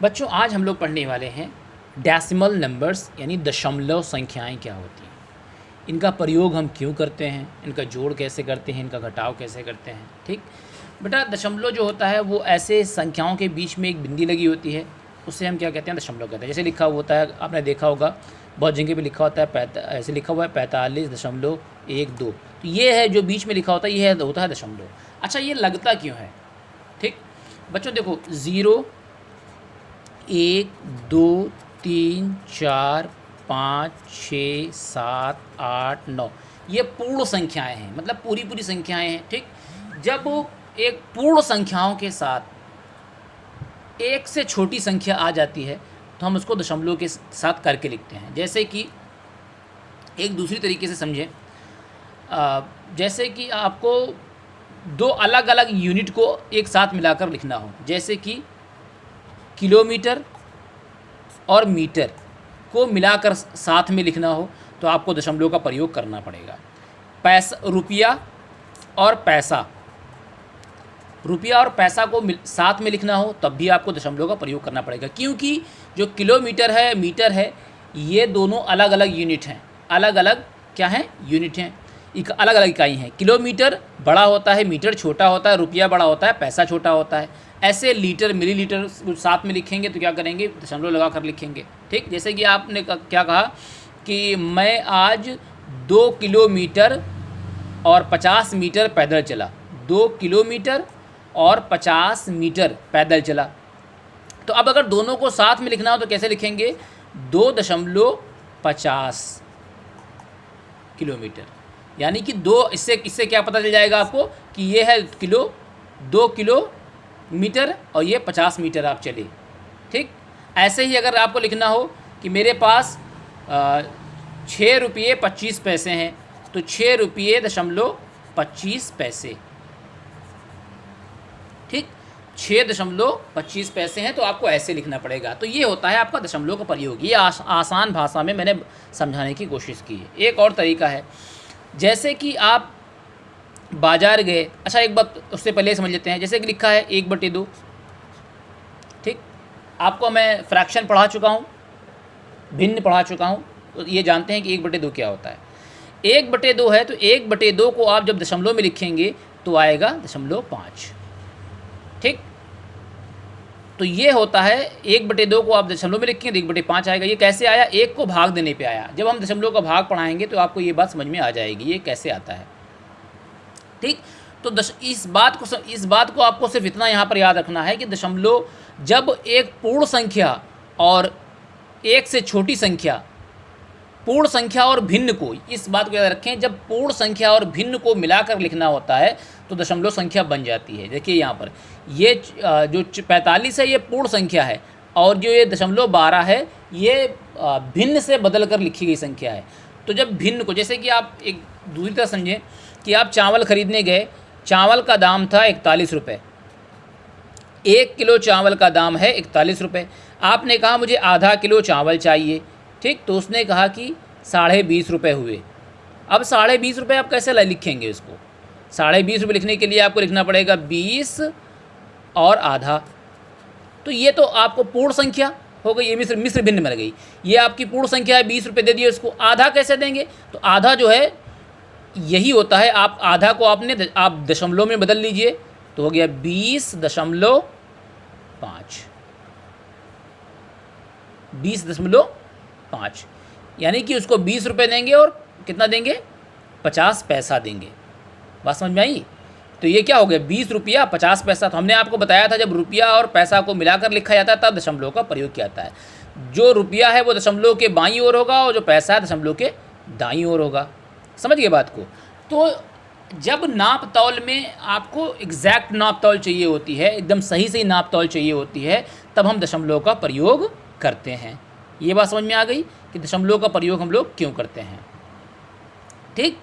बच्चों आज हम लोग पढ़ने वाले हैं डेसिमल नंबर्स यानी दशमलव संख्याएं क्या होती हैं, इनका प्रयोग हम क्यों करते हैं, इनका जोड़ कैसे करते हैं, इनका घटाव कैसे करते हैं। ठीक बेटा, दशमलव जो होता है वो ऐसे संख्याओं के बीच में एक बिंदी लगी होती है, उससे हम क्या कहते हैं, दशमलव कहते हैं। जैसे लिखा हुआ होता है, आपने देखा होगा बहुत जगह पे लिखा होता है ऐसे लिखा हुआ है 45.12। तो ये है जो बीच में लिखा होता है, ये होता है दशमलव। अच्छा, ये लगता क्यों है? ठीक बच्चों देखो, 0 1 2 3 4 5 6 7 8 9 ये पूर्ण संख्याएं हैं, मतलब पूरी पूरी संख्याएं हैं। ठीक, जब एक पूर्ण संख्याओं के साथ एक से छोटी संख्या आ जाती है तो हम उसको दशमलव के साथ करके लिखते हैं। जैसे कि एक दूसरी तरीके से समझें, जैसे कि आपको दो अलग अलग यूनिट को एक साथ मिलाकर लिखना हो, जैसे कि किलोमीटर और मीटर को मिलाकर साथ में लिखना हो तो आपको दशमलव का प्रयोग करना पड़ेगा। रुपया और पैसा को साथ में लिखना हो तब भी आपको दशमलव का प्रयोग करना पड़ेगा, क्योंकि जो किलोमीटर है, मीटर है, ये दोनों अलग अलग यूनिट हैं। अलग अलग क्या हैं? यूनिट हैं, अलग अलग इकाई हैं। किलोमीटर बड़ा होता है, मीटर छोटा होता है, रुपया बड़ा होता है, पैसा छोटा होता है। ऐसे लीटर, मिलीलीटर साथ में लिखेंगे तो क्या करेंगे, दशमलव लगा कर लिखेंगे। ठीक, जैसे कि आपने क्या कहा कि मैं आज 2 किलोमीटर और 50 मीटर पैदल चला। 2 किलोमीटर और 50 मीटर पैदल चला। तो अब अगर दोनों को साथ में लिखना हो तो कैसे लिखेंगे? 2.50 किलोमीटर, यानी कि इससे क्या पता चल जाएगा आपको कि ये है 2 किलोमीटर और ये 50 मीटर आप चले। ठीक, ऐसे ही अगर आपको लिखना हो कि मेरे पास 6 रुपये 25 पैसे हैं तो 6 रुपये दशमलव 25 पैसे। ठीक, 6.25 पैसे हैं तो आपको ऐसे लिखना पड़ेगा। तो ये होता है आपका दशमलव का प्रयोग। ये आसान भाषा में मैंने समझाने की कोशिश की है। एक और तरीका है, जैसे कि आप बाजार गए। अच्छा, एक बात उससे पहले समझ लेते हैं। जैसे कि लिखा है 1/2। ठीक, आपको मैं फ्रैक्शन पढ़ा चुका हूँ, भिन्न पढ़ा चुका हूँ, तो ये जानते हैं कि 1/2 क्या होता है। 1/2 है तो 1/2 को आप जब दशमलव में लिखेंगे तो आएगा 0.5। ठीक, तो ये होता है 1/2 को आप दशमलव में लिखेंगे तो 1/5 आएगा। ये कैसे आया? 1 को भाग देने पे आया। जब हम दशमलव का भाग पढ़ाएंगे तो आपको ये बात समझ में आ जाएगी ये कैसे आता है। ठीक, तो इस बात को आपको सिर्फ इतना यहाँ पर याद रखना है कि दशमलव जब एक पूर्ण संख्या और एक से छोटी संख्या, पूर्ण संख्या और भिन्न को, इस बात को याद रखें, जब पूर्ण संख्या और भिन्न को मिलाकर लिखना होता है तो दशमलव संख्या बन जाती है। देखिए यहाँ पर ये जो 45 है ये पूर्ण संख्या है और जो ये 0.12 है ये भिन्न से बदल कर लिखी गई संख्या है। तो जब भिन्न को, जैसे कि आप एक दूसरी तरह समझें कि आप चावल खरीदने गए, चावल का दाम था 41 रुपये। 1 किलो चावल का दाम है 41 रुपये। आपने कहा मुझे आधा किलो चावल चाहिए। ठीक, तो उसने कहा कि 20.5 रुपये हुए। अब 20.5 रुपये आप कैसे लिखेंगे इसको? 20.5 रुपये लिखने के लिए आपको लिखना पड़ेगा 20 और आधा। तो ये तो आपको पूर्ण संख्या हो गई, ये मिश्र भिन्न मिल गई। ये आपकी पूर्ण संख्या है, 20 रुपये दे दिए उसको। आधा कैसे देंगे? तो आधा जो है यही होता है, आप आधा को आप दशमलव में बदल लीजिए तो हो गया 20.5। 20.5 यानी कि उसको 20 रुपये देंगे और कितना देंगे? 50 पैसा देंगे। बात समझ में आई? तो ये क्या हो गया? 20 रुपया 50 पैसा। तो हमने आपको बताया था जब रुपया और पैसा को मिलाकर लिखा जाता है तब दशमलव का प्रयोग किया जाता है। जो रुपया है वो दशमलव के बाईं ओर होगा और जो पैसा है दशमलव के दाईं ओर होगा। समझ गए बात को? तो जब नाप तौल में आपको एग्जैक्ट नाप तौल चाहिए होती है, एकदम सही सही नाप तौल चाहिए होती है, तब हम दशमलव का प्रयोग करते हैं। ये बात समझ में आ गई कि दशमलव का प्रयोग हम लोग क्यों करते हैं। ठीक।